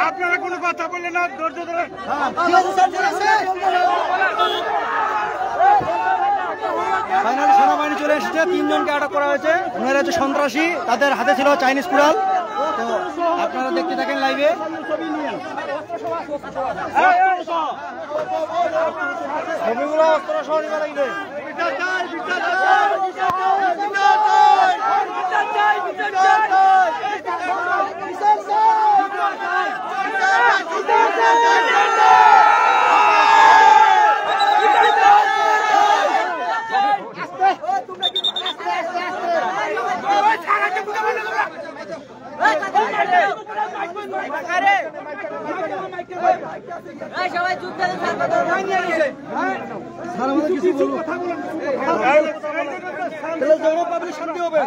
আপনারা কোনো কথা বললেন না, ধৈর্য ধরে। ফাইনাল সেনাবাহিনী চলে এসেছে, 3 জনকে আটক করা হয়েছে। ওনারা হচ্ছে সন্ত্রাসী, তাদের হাতে ছিল চাইনিজ কুড়াল। তো আপনারা দেখতে থাকেন লাইভে। ছবিগুলো অস্ত্র সহ নিতে লাগবে। শান্তি হবে।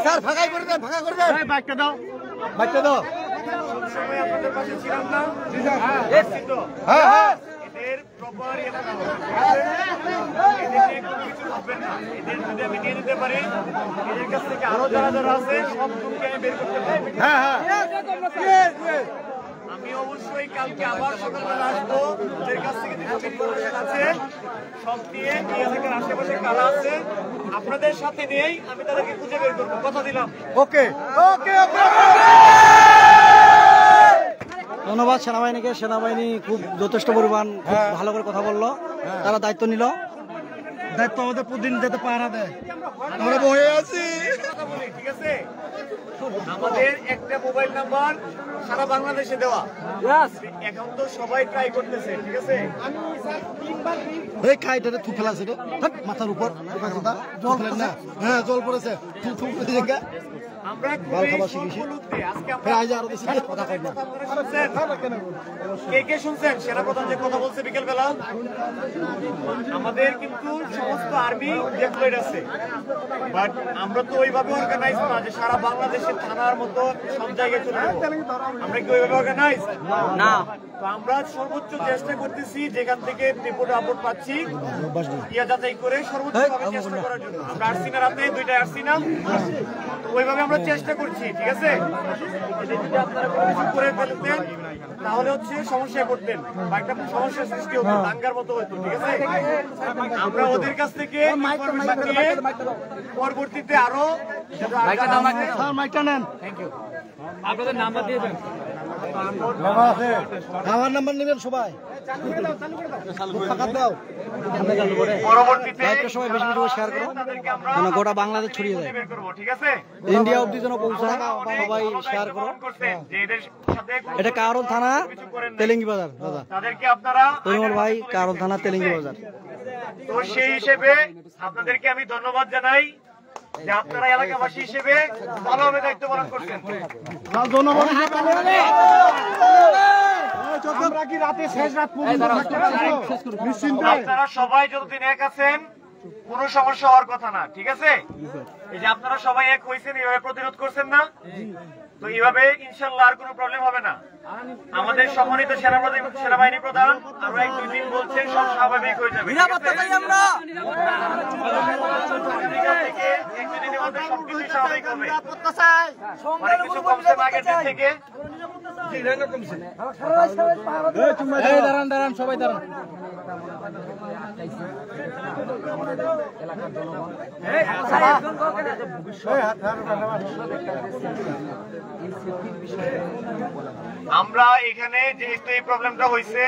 স্যার ফাঁকাই করে দেন, ফাঁকা করে দেন। বাইকটা দাও, বাইকটা দাও। আপনাদের পাশে ছিলাম না? হ্যাঁ হ্যাঁ, এদের প্রপার এদের যদি আমি নিয়ে নিতে পারি, এদের কাছ থেকে আরো যারা যারা আছে সব গ্রুপকে আমি বের করতে পারি। হ্যাঁ হ্যাঁ, আমি অবশ্যই কালকে আবার সকালবেলা আসবো। ওদের কাছ থেকে যে ইনফরমেশন আছে সব দিয়ে থেকে আশেপাশে কারা আছে আপনাদের সাথে নিয়েই আমি তাদেরকে খুঁজে বের করবো, কথা দিলাম। ওকে ওকে ওকে। ধন্যবাদ সেনাবাহিনীকে। সেনাবাহিনী খুব যথেষ্ট পরিমাণ খুব ভালো করে কথা বললো, তারা দায়িত্ব নিল। দায়িত্ব আমাদের প্রতিদিন যাতে পাহারা দেয়, আমরা বয়ে আছি। ঠিক আছে, আমাদের একটা মোবাইল নাম্বার সারা বাংলাদেশে দেওয়া। এখন তো সবাই ট্রাই করতেছে, ঠিক আছে। খাইটা থু ফেলা আছে মাথার উপর, জল না? হ্যাঁ জল পড়েছে। আমরা কে কে শুনছেন সেনাপ্রধান যে কথা বলছে বিকেল বেলা? আমাদের কিন্তু সমস্ত আর্মি ডেপ্লয়েড আছে, বাট আমরা তো ওইভাবে অর্গানাইজ না যে সারা বাংলাদেশের থানার মতো সব জায়গায় চলে যাবো। আমরা কি ওইভাবে অর্গানাইজ না। তো আমরা সর্বোচ্চ চেষ্টা করতেছি যেখান থেকে রিপোর্ট আপলোড পাচ্ছি যাচাই করে সর্বোচ্চ চেষ্টা করার জন্য। আমরা আসছি না রাতে, 2টায় আসছি না, ওইভাবে আমরা চেষ্টা করছি, ঠিক আছে। যদি আপনারা কোনো কিছু করে ফেলতেন তাহলে হচ্ছে সমস্যায় পড়তেন বা একটা সমস্যার সৃষ্টি হতো, দাঙ্গার মতো হতো, ঠিক আছে। আমরা ওদের কাছ থেকে ইনফরমেশন নিয়ে পরবর্তীতে আরো মাইকটা নেন। Thank you. আপনাদের নাম্বার দিয়ে দেন। আমার নাম্বার নেবেন সবাই। পরবর্তীতে সবাই বেশি বেশি শেয়ার করো, যেন গোটা বাংলাদেশ ছড়িয়ে যায়, ঠিক আছে। ইন্ডিয়া অব্দি যেন পৌঁছায়। সবাই শেয়ার করো। এটা কারল থানা তেলেঙ্গি বাজার দাদা, তাদেরকে আপনারা পরিমল ভাই, কারল থানা তেলেঙ্গি বাজার। তো সেই হিসেবে আপনাদেরকে আমি ধন্যবাদ জানাই যে আপনারা এলাকাবাসী হিসেবে ভালোভাবে দায়িত্ব পালন করছেন। আপনারা সবাই যতদিন এক আছেন কোন সমস্যা হওয়ার কথা না, ঠিক আছে। এই যে আপনারা সবাই এক হয়েছেন, এইভাবে প্রতিরোধ করছেন না, তো এইভাবে ইনশাল্লাহ আর কোনো প্রবলেম হবে না। আমাদের সম্মানিত সেনাবাহিনী প্রধান আরো 1-2 দিন বলছেন, সব স্বাভাবিক হয়ে যাবে। সবকিছু স্বাভাবিক হবে, অনেক কিছু কমছে আগের দিন থেকে। দাঁড়ান দাঁড়ান, সবাই দাঁড়ান। আমরা এখানে যেহেতু এই প্রবলেমটা হয়েছে,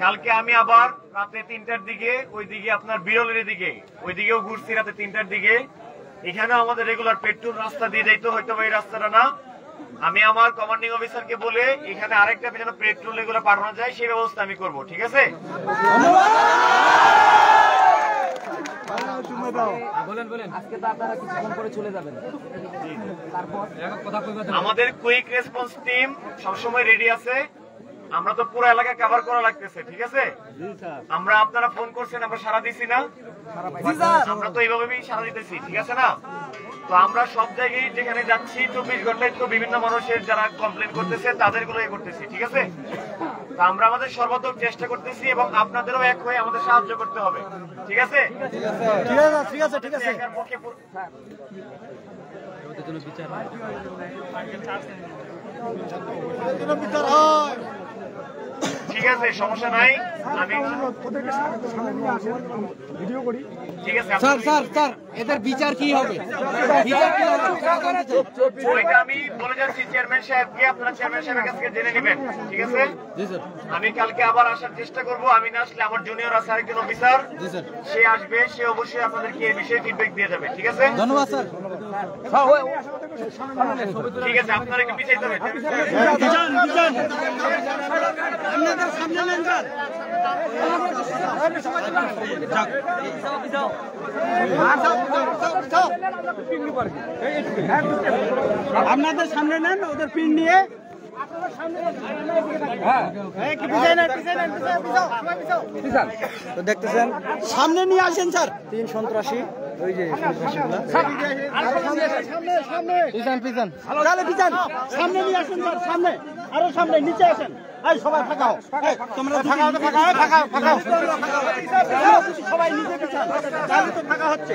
কালকে আমি আবার রাতে 3টার দিকে ওইদিকে আপনার বিরলের দিকে ওইদিকেও ঘুরছি রাতে 3টার দিকে। এখানে আমাদের রেগুলার পেট্রোল রাস্তা দিয়ে যাইতো, হয়তো এই রাস্তাটা না, আমি আমার কমান্ডিং অফিসারকে বলে এখানে আরেকটা যেন পেট্রোল এগুলো পাঠানো যায় সেই ব্যবস্থা আমি করব, ঠিক আছে? আমাদের কুইক রেসপন্স টিম সবসময় রেডি আছে। আমরা তো পুরো এলাকা কভার করা লাগতেছে, ঠিক আছে? আমরা আপনারা ফোন করছেন, আমরা সারা দিছি না? আমরা তো এইভাবেই সারা দিতেছি, ঠিক আছে না? তো আমরা সব জায়গায় যেখানে যাচ্ছি 24 ঘন্টায় তো বিভিন্ন মানুষের যারা কমপ্লেন করতেছে তাদেরগুলো করতেছি, ঠিক আছে? তো আমরা আমাদের সর্বাত্মক চেষ্টা করতেছি এবং আপনাদেরও এক হয়ে আমাদের সাহায্য করতে হবে, ঠিক আছে? ঠিক আছে। ঠিক আছে, সমস্যা নাই। আমি ঠিক আছে স্যার এদের বিচার কি হবে? ওইটা আমি বলে যাচ্ছি চেয়ারম্যান সাহেবকে, আপনারা চেয়ারম্যান সাহেবের কাছ থেকে জেনে নেবেন, ঠিক আছে? আমি কালকে আবার আসার চেষ্টা করব। আমি না আসলে আমার জুনিয়র আছে আরেকজন অফিসার, সে আসবে, সে অবশ্যই আপনাদেরকে এই বিষয়ে ফিডব্যাক দিয়ে যাবে, ঠিক আছে? ধন্যবাদ স্যার। ঠিক আছে, আপনারা একটু পিছিয়ে যাবেন। আপনাদের সামনে নেন, ওদের পিন নিয়ে তো দেখতেছেন সামনে নিয়ে আসেন স্যার। 3 সন্ত্রাসী, ওই যে সামনে নিয়ে আসেন স্যার, সামনে আরো সামনে, নিচে আসেন। সবাই ফাঁকাও, তোমরা ফাঁকাও, সবাই নিচে ফাঁকা হচ্ছে।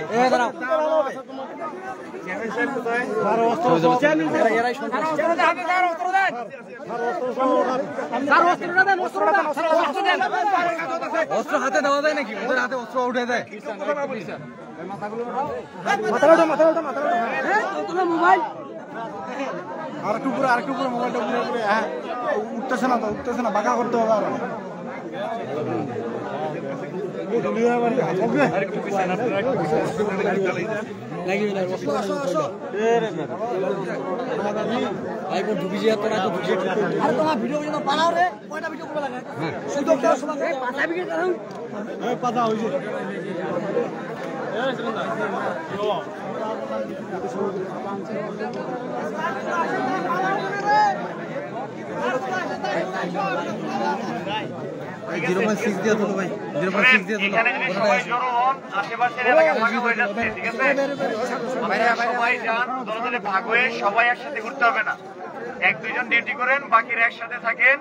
অস্ত্র হাতে দেওয়া যায় নাকি? ওদের হাতে অস্ত্র উঠে দেয়। মোবাইল আরেকটু পুরো মোবাইলটা পুরো হ্যাঁ উঠতেছে না, বাঁকা করতে হবে আরো। এখানে যদি সবাই জড়ো হন, আশেপাশের এলাকা ভাগ হয়ে যাচ্ছে, ঠিক আছে? আপনারা সবাই যান, দলে ভাগ হয়ে সবাই একসাথে ঘুরতে হবে না। 1-2 জন ডিউটি করেন, বাকিরা একসাথে থাকেন,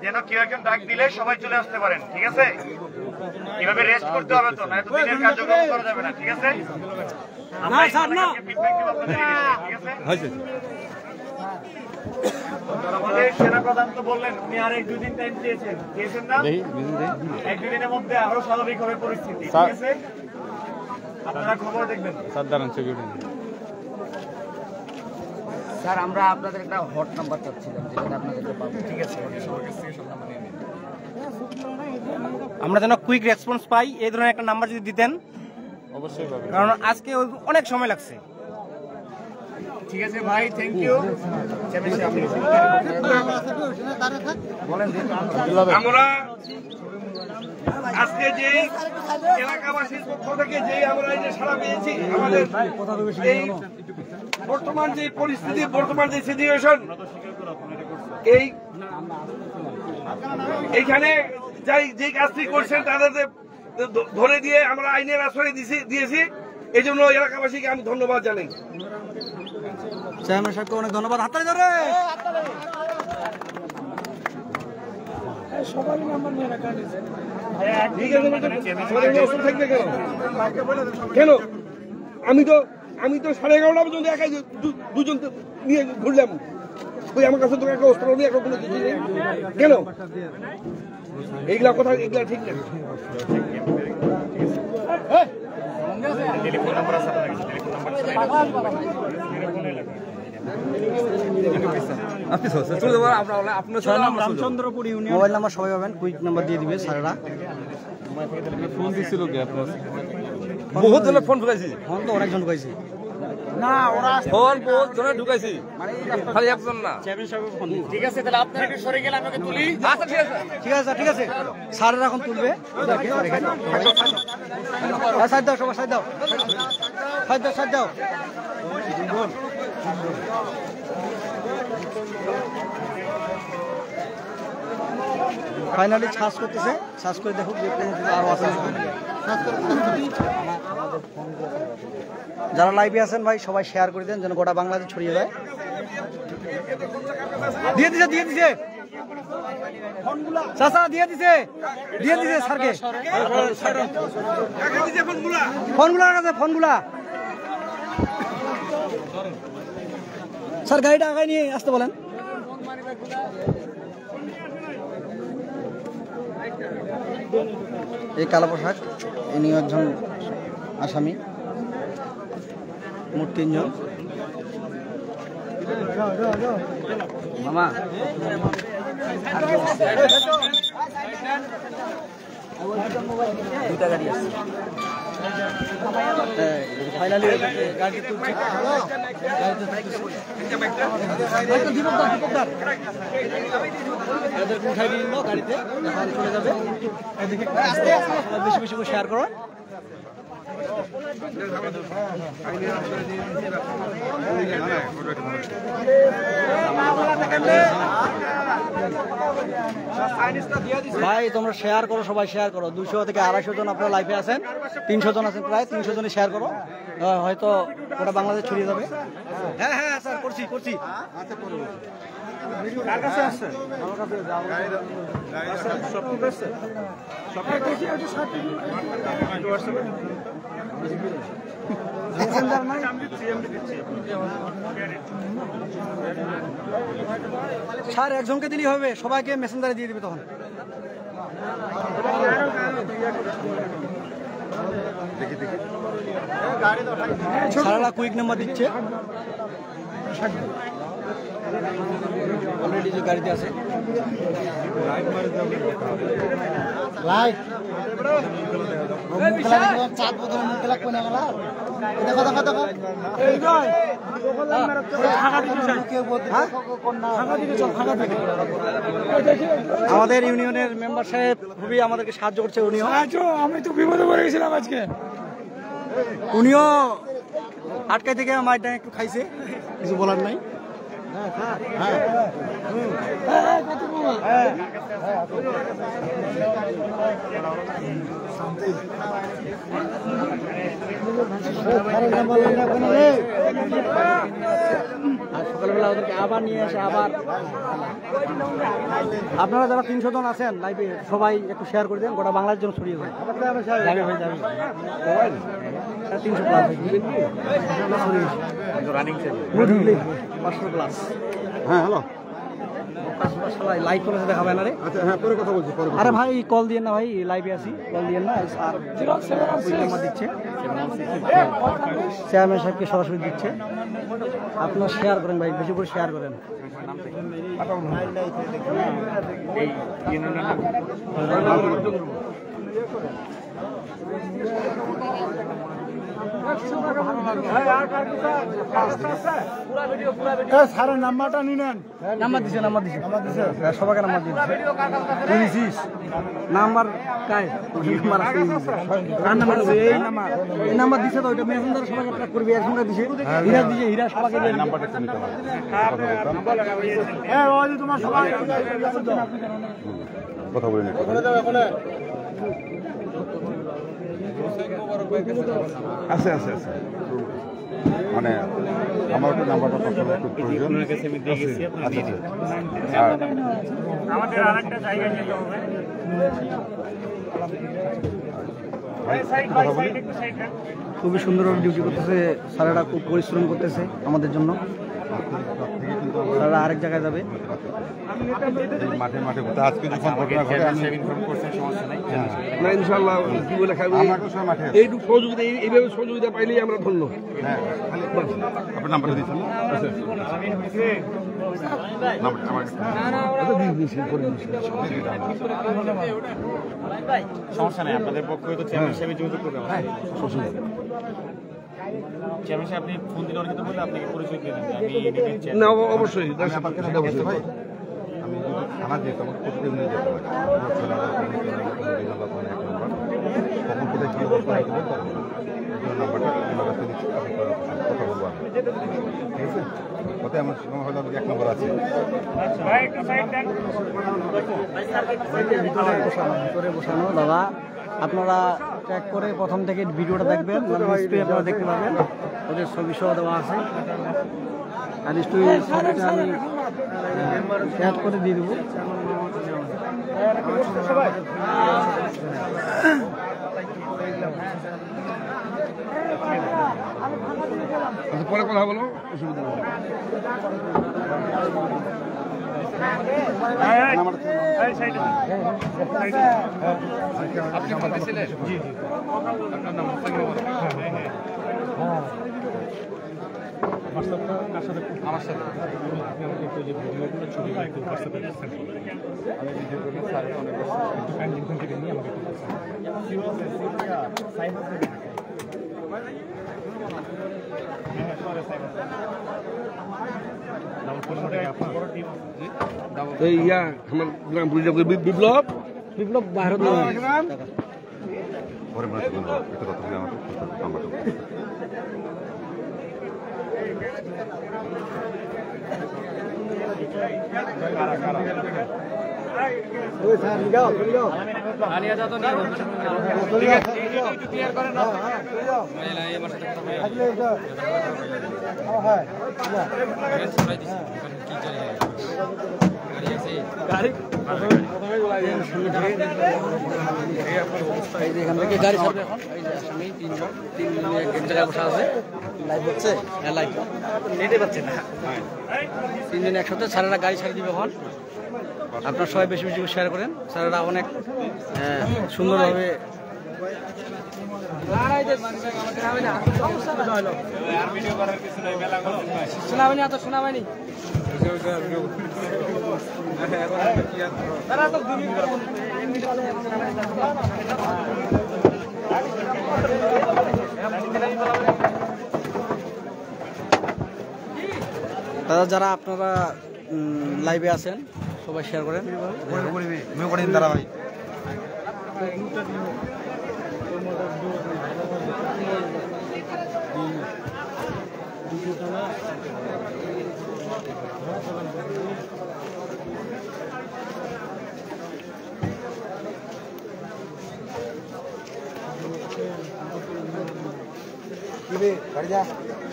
যেন কেউ একজন ডাক দিলে সবাই চলে আসতে পারেন, ঠিক আছে? এভাবে রেস্ট করতে হবে তো, না এত দিনের কার্যক্রম করা যাবে না, ঠিক আছে? আমরা ফিডব্যাক দিব আপনাদের, ঠিক আছে? আমাদের সেনাপ্রধান তো বললেন উনি আর 1-2 দিন টাইম দিয়েছেন না? 1-2 দিনের মধ্যে আরো স্বাভাবিক হবে পরিস্থিতি, ঠিক আছে? আপনারা খবর দেখবেন। স্যার আমরা আপনাদের একটা হট নাম্বার চাচ্ছিলাম, যেটা আপনাদেরকে পাবো। ঠিক আছে, সবার কাছ থেকে সব নাম্বার নিয়ে নিন। আমরা যেন কুইক রেসপন্স পাই, এই ধরনের একটা নাম্বার যদি দিতেন অবশ্যই পাবেন, কারণ আজকে অনেক সময় লাগছে। ঠিক আছে ভাই, থ্যাংক ইউ। আমরা আজকে যে এলাকাবাসীর পক্ষ থেকে যে আমরা এই যে সাড়া পেয়েছি, আমাদের এই বর্তমান যে পরিস্থিতি, বর্তমান যে সিচুয়েশন, এইখানে যে কাজটি করছেন তাদের ধরে দিয়ে আমরা আইনের আশ্রয় দিয়েছি। এই জন্য এলাকাবাসীকে আমি ধন্যবাদ জানাই। চেয়ারম্যান সাহেবকে অনেক ধন্যবাদ। হাততালি ধরে কেন আমি তো 11:30 পর্যন্ত একাই 2জন নিয়ে ঘুরলাম। ওই আমার কাছে তো একটা অস্ত্র নিয়ে এখন কোনো কিছু নেই। কেন এইগুলা কথা, এগুলা ঠিক না। টেলিফোন নাম্বার আছে, telephone number Ramchandrapur union mobile number সবাই পাবেন, কুইক নাম্বার দিয়ে দিবে স্যারেরা। ফোন দিছিল কি আপনার? বহুত জনের ফোন ঢুকাইছি, ফোন তো অনেকজন ঢুকাইছি। ফোন বহুত ধরে ঢুকাইছি খালি একজন না। ঠিক আছে, তাহলে আপনারা একটু সরে গেলে আমাকে তুলি। আচ্ছা ঠিক আছে। ঠিক আছে স্যারের এখন তুলবে। সাইড দাও সবাই, সাইড দাও, সাইড দাও। ফাইনালি ছাস করতেছে, ছাস করে দেখুক আরো আছে। যারা লাইভে আছেন ভাই সবাই শেয়ার করে দেন যেন গোটা বাংলাদেশ ছড়িয়ে যায়। দিয়ে দিছে চাচা, দিয়ে দিছে স্যারকে ফোনগুলার কাছে, ফোনগুলা স্যার গাড়িটা আগায় নিয়ে আসতে বলেন। এই কালো পোশাক, ইনি একজন আসামি, মোট 3 জন। মামা দুইটা গাড়ি আছে। ফাইনালি গাড়ি তুলছে, উঠাই দিয়ে নিল গাড়িতে, এখন চলে যাবে। বেশি বেশি করে শেয়ার করো। ভাই তোমরা শেয়ার করো, সবাই শেয়ার করো। 200 থেকে 250 জন আপনারা লাইভে আছেন, 300 জন আছেন, প্রায় 300 জনই শেয়ার করো। হয়তো ওটা বাংলাদেশ ছড়িয়ে যাবে। হ্যাঁ স্যার, করছি। কার কাছে আসছে? আমার কাছে সব ঠিক আছে। স্যার একজনকে দিলেই হবে, সবাইকে মেসেঞ্জারে দিয়ে দিবে তখন। সারারা কুইক নাম্বার দিচ্ছে অলরেডি, যে গাড়িতে আছে লাইট চাঁদ বদল আমাদের ইউনিয়নের মেম্বার সাহেব খুবই আমাদেরকে সাহায্য করছে। আমি তো বিপদে পড়ে গেছিলাম আজকে, উনিও আটকাই থেকে মাইটা একটু খাইছে, কিছু বলার নাই। আর সকালবেলা ওদেরকে আবার নিয়ে আসে। আবার আপনারা যারা 300 জন আছেন লাইভে সবাই একটু শেয়ার করে দেন, গোটা বাংলার জন্য ছড়িয়ে যায়। 300 প্লাস রানিং ছিল 500 প্লাস। হ্যাঁ হ্যালো, লাইভ করে দেখাবেন। আরে আচ্ছা হ্যাঁ, পরে কথা বলছি। আরে ভাই কল দিয়ে না, ভাই লাইভে আসি, কল দিয়ে না। স্যার দিচ্ছে, চেয়ারম্যান সাহেবকে সরাসরি দিচ্ছে। আপনারা শেয়ার করেন ভাই, বেশি করে শেয়ার করেন। স্যারের নাম্বারটা নিয়ে নেন। নাম্বার দিছে সবাইকে নাম্বার দিয়েছিস। নাম্বার কার নাম্বার আছে? এই নাম্বার দিছে তো, ওইটা মেসেঞ্জারে সবাইকে ট্র্যাক করবি। একসঙ্গে দিছে, হীরা দিছে, হীরা সবাইকে নাম্বারটা নিতে হবে। তোমার সবাই কথা বলে নিতে আছে। মানে আমার নাম্বারটা প্রয়োজন। আমাদের আরেকটা জায়গায় যেতে হবে। খুবই সুন্দরভাবে ডিউটি করতেছে স্যারেরা, খুব পরিশ্রম করতেছে আমাদের জন্য। স্যারেরা আরেক জায়গায় যাবে। মাঠে ঘুরতে আজকে যখন ঘটনা ঘটে আমি না ইনশাআল্লাহ কি বলে খাবো, এইটুকু সহযোগিতা, এইভাবে সহযোগিতা পাইলেই আমরা ধন্য। হ্যাঁ, আপনার নাম্বারটা দিয়েছেন? সমস্যা নাই, আপনাদের পক্ষে তো চেয়ারম্যান হিসেবে যোগাযোগ করবে। চেয়ারম্যান সাহেব, আপনি ফোন দিলে কিন্তু বলে আপনাকে পরিচয় দিয়ে দেন যে আমি এডিটের না চেয়ারম্যান। অবশ্যই সেটা অবশ্যই ভাই। আমি আমার যেহেতু আমার প্রতিদিন যেতে লাগে কখন কোথায় কী অবস্থা হয়েছিল নাম্বারটা আমার কাছে দিচ্ছি, আপনি কথা বলবো আমি, ঠিক আছে? ওতে আমার হয়তো 1 নম্বর আছে। ভিতরে বসানো দাদা, আপনারা ট্র্যাক করে প্রথম থেকে ভিডিওটা দেখবেন, ডিসপ্লে আপনারা দেখতে পাবেন, ওদের ছবি সহ দেওয়া আছে। আর ছবিটা আমি অ্যাড করে দিয়ে দেবো। আচ্ছা, পরে কথা বলো, অসুবিধা নেই। আপনি কথা ছিলেন? জি জি, আপনার নাম আমার সাথে আপনি আমাকে একটু যে ভিডিওগুলো ছবি একটু হোয়াটসঅ্যাপে সেন্ড করবেন। আমি ভিডিও করি, স্যার অনেক একটু কাইন্ডলি থেকে নিয়ে আমাকে একটু এই ইয়া আমার গ্রাম পুলিশ বিপ্লব বিপ্লব বাইরে পরে মনে হচ্ছে একটা কথা বলে আমাকে নাম্বারটা এখান থেকে গাড়ি ছাড়বে এখন। এই যে আসামি তিনজন এক জায়গায় বসা আছে, লাইভ হচ্ছে, হ্যাঁ লাইভ নিতে পারছে না, তিনজন একসাথে স্যারেরা গাড়ি ছাড়িয়ে দিবে এখন। আপনারা সবাই বেশি বেশি শেয়ার করেন, স্যারেরা অনেক সুন্দরভাবে শোনাবেনি, এত শোনাবেনি। দাদা, যারা আপনারা লাইভে আছেন সবাই শেয়ার করেন। দাঁড়া ভাই,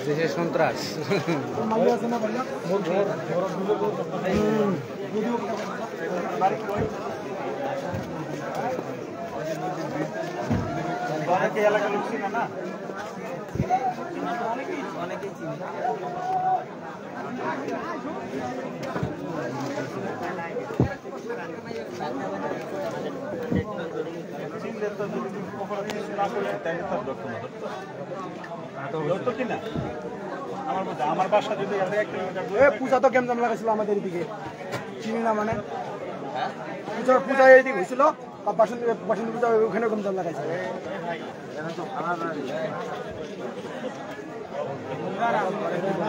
দেশের সন্ত্রাস এলাকার লোক ছিল না, অনেকেই চিনি। আমার বাসা যদি 1 কিলোমিটার পূজা তো কেমন লাগাইছিল আমাদের দিকে, চিনি না মানে পূজা এইদিকে হয়েছিল, বাসন্তী পূজা ওখানে কেমন লাগাইছে।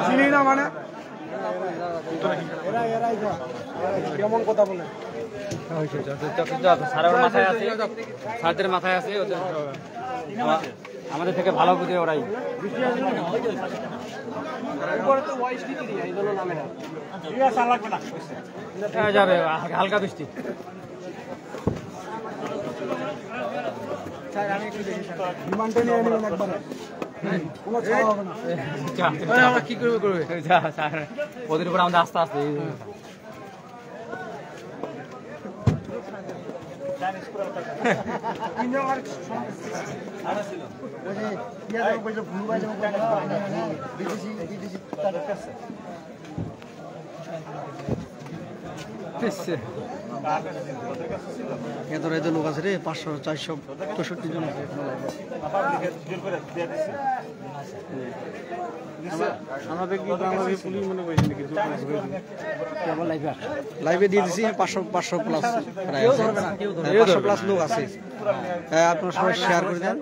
চিনি না মানে কেমন কথা বলে স্যারদের মাথায় আছে, আমাদের থেকে ভালো বুঝে ওরাই। যাবে হালকা বৃষ্টি। আমরা কি করবে ওদের উপর আমাদের আস্তে আস্তে এত লোক আছে রে, 500 465 জন আছে। লাইভে দিয়ে দিছি 500 প্লাস প্রায় 500 প্লাস লোক আছে। আপনারা সবাই শেয়ার করে দেন।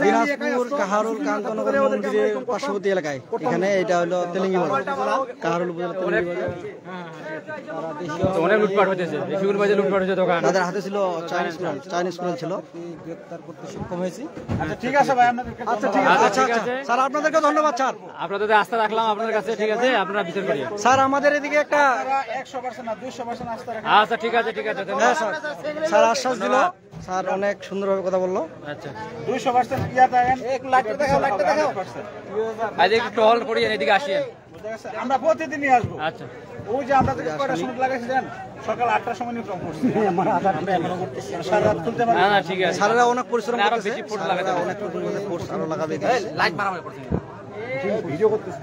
দিনাজপুর কাহারুল কান্তনগর মন্দিরে পার্শ্ববর্তী এলাকায় এখানে এটা হলো তেলেঙ্গি বাজার, কাহারুল উপজেলা তেলেঙ্গি বাজার। অনেক লুটপাট হইতেছে, বেশিগুলো বাজে লুটপাট হচ্ছে দোকান। তাদের হাতে ছিল চাইনিজ কুড়াল ছিল। ঠিক আছে ভাই, আচ্ছা ঠিক আছে, আচ্ছা আচ্ছা স্যার, আপনাদেরকে ধন্যবাদ স্যার। আপনাদের আস্থা রাখলাম আপনাদের কাছে, ঠিক আছে, আপনারা বিচার করিয়ে। স্যার আমাদের এদিকে একটা 100% না 200% আস্থা রাখেন। আচ্ছা ঠিক আছে, ঠিক আছে, হ্যাঁ স্যার, স্যার আশ্বাস দিল, স্যার অনেক সুন্দরভাবে কথা বললো। আচ্ছা 200% ইয়া দেখেন, লাইটটা দেখাও। আজ একটু টহল করিয়ে এদিকে আসিয়েন। আমরা প্রতিদিনই আসবো। আচ্ছা ওই যে আমরা কয়টা সময় লাগাইছি জানেন, সকাল 8টার সময় নিয়ে করছি। আমরা এখনো করতেছি, সারা রাত খুলতে পারি না ঠিক আছে, স্যারেরা অনেক পরিশ্রম আরো করতেছে, বেশি ফুট লাগাতে হবে। অনেক ফোর্স আরো লাগাবে। লাইট মারামারি করছে, ভিডিও করতেছি।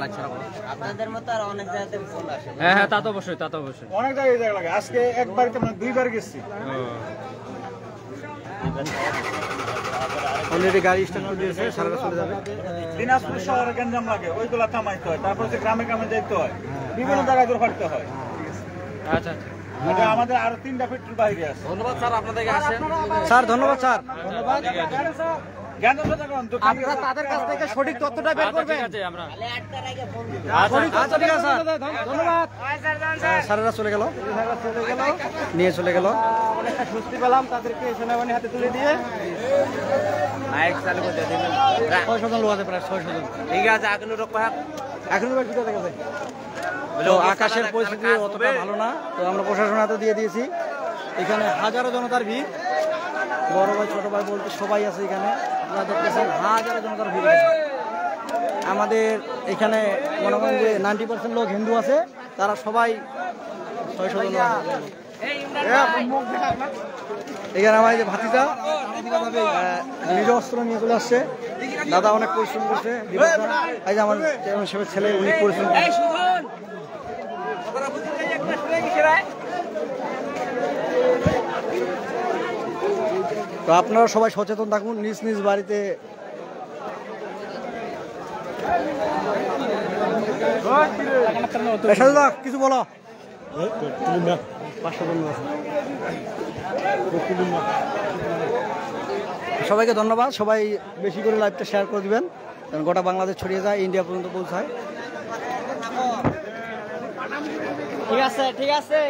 লাইট ছাড়া করো। আপনাদের মতো আর অনেক জায়গাতে ফোন আসে। হ্যাঁ হ্যাঁ, তা তো অবশ্যই, তা তো অবশ্যই। অনেক জায়গায় লাগে, আজকে একবার মানে 2বার গেছি। অলরেডি গাড়ি স্টার্ট করে দিয়েছে, স্যারেরা চলে যাবে। দিনাজপুর শহরে গেঞ্জাম লাগে, ওইগুলা থামাইতে হয়, তারপর যে গ্রামে গ্রামে যেতে হয়, বিভিন্ন জায়গায় দূর হাঁটতে হয়। আচ্ছা আচ্ছা, এটা আমাদের আরো 3টা পেট্রোল বাইরে আছে। ধন্যবাদ স্যার, আপনাদেরকে আসেন। স্যার ধন্যবাদ স্যার। আপনারা তাদের কাছ থেকে সঠিক তথ্যটা বের আচ্ছা ঠিক আছে, আমরা আচ্ছা ঠিক আছে স্যার, ধন্যবাদ। স্যারেরা চলে গেল, নিয়ে চলে গেল। অনেকটা স্বস্তি পেলাম তাদেরকে সেনাবাহিনী হাতে তুলে দিয়ে। মাইক চালু করে দিন। 600 জন লোক আছে, প্রায় 600 জন। ঠিক আছে, এখন রক্ষা। এখন তো আকাশের পরিস্থিতি অতটা ভালো না, তো আমরা প্রশাসন হাতে দিয়ে দিয়েছি। এখানে হাজারো জনতার ভিড়, বড় ভাই ছোট ভাই বলতে সবাই আছে এখানে। আপনারা দেখতেছেন হাজারো জনতার ভিড়। আমাদের এখানে মনে করেন যে 90% লোক হিন্দু আছে, তারা সবাই 600 জন আছে। এখানে আমার এই যে ভাতিজা নিজ অস্ত্র নিয়ে চলে আসছে। দাদা অনেক পরিশ্রম করছে, এই যে আমার ছেলে অনেক পরিশ্রম করছে। তো আপনারা সবাই সচেতন থাকুন, নিজ নিজ বাড়িতে। কিছু বলো। সবাইকে ধন্যবাদ, সবাই বেশি করে লাইভটা শেয়ার করে দিবেন, কারণ গোটা বাংলাদেশ ছড়িয়ে যায়, ইন্ডিয়া পর্যন্ত পৌঁছায়। ঠিক আছে, ঠিক আছে।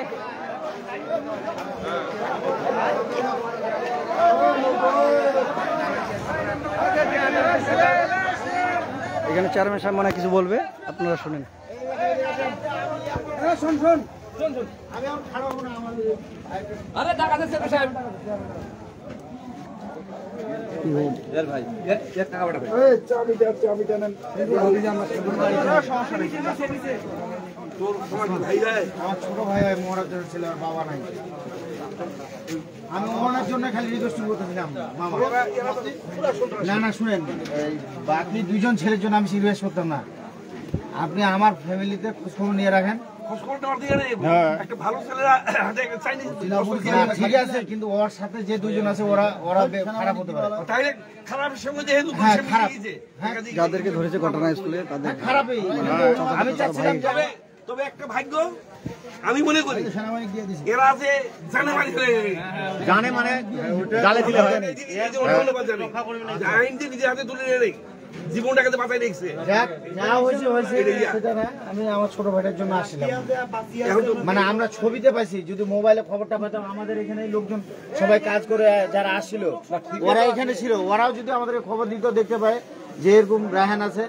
এখানে চেয়ারম্যান সাহেব মনে হয় কিছু বলবে, আপনারা শুনেন। আরে টাকা দিতে সাহেব। ছোট ভাই মরার জন্য ছিল, বাবা নাই। আমি মরার জন্য খালি রিকোয়েস্ট করতেছিলাম মামা। না শুনেন, বাকি 2 জন ছেলের জন্য আমি রিকোয়েস্ট করতাম না। আপনি আমার ফ্যামিলিতে খোঁজখবর নিয়ে রাখেন। ঠিক আছে, কিন্তু ওর সাথে যে 2 জন আছে ওরা খারাপ হতে পারে। যাদেরকে ধরেছে ঘটনা স্কুলে তাদের খারাপই, আমি চাচ্ছিলাম তবে একটা ভাগ্য আমি মনে করি সেনাবাহিনী দিয়ে দিছি। এরা আছে জানে মানে জানে মানে জালে দিলে হয়। আইন যে নিজের হাতে তুলে নিয়ে নেই, জীবনটাকে বাঁচাই রেখেছে। যা হয়েছে সেটা না, আমি আমার ছোট ভাইটার জন্য আসছিলাম। মানে আমরা ছবিতে পাইছি, যদি মোবাইলে খবরটা পেতাম, আমাদের এখানে লোকজন সবাই কাজ করে যারা আসছিল ওরা এখানে ছিল, ওরাও যদি আমাদের খবর দিত, দেখতে পায় যে এরকম রায়হান আছে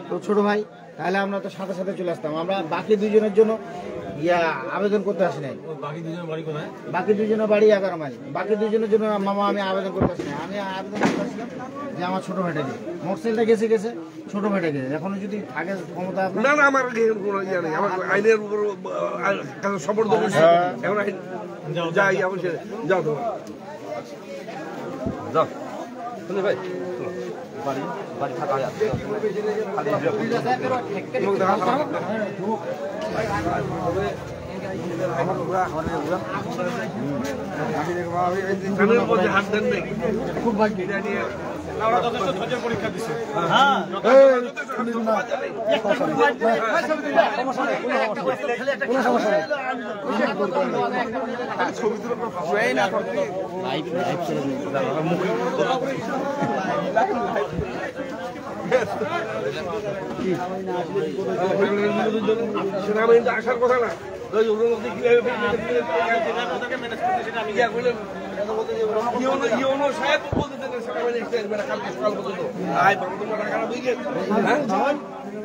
তো ছোট ভাই, তাহলে আমরা তো সাথে সাথে চলে আসতাম। আমরা বাকি 2 জনের জন্য আবেদন করতে আসি নাই। বাকি 2 জনের বাড়ি 11 মাইল। বাকি 2 জনের জন্য মামা আমি আবেদন করতে আসি নাই। আমি আবেদন করতে আসলাম যে আমার ছোট ভাইটাকে, মোটরসাইকেলটা গেছে ছোট ভাইটাকে, এখনো যদি আগে ক্ষমতা না না, আমার কোনো ইয়ে নেই, আমার আইনের উপর সমর্থ করছি। এখন আইন যাই, আমার যাও তো যাও ভাই, বাড়ি থাকা যাচ্ছে। কানের মধ্যে হাত দেন নাই খুব ভাগ্য নিয়ে ওরা যথেষ্ট ধৈর্যের পরীক্ষা দিছে সেনাবাহিনীতে আসার কথা না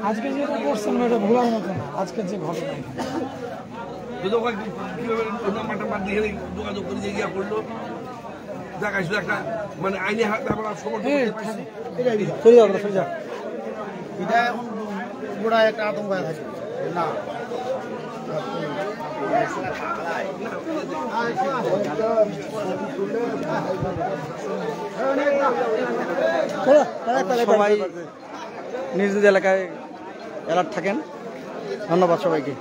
আজকে যেটা করছেন এটা ভোলার মতো না আজকে যে ঘটনা যোগাযোগ করে যে ইয়া করলো দেখাইছিল একটা মানে আইনি হাতে আমরা সমর্থন এটা এখন পুরা একটা আতঙ্ক হয়ে থাকে না সবাই নিজ নিজ এলাকায় অ্যালার্ট থাকেন ধন্যবাদ সবাইকে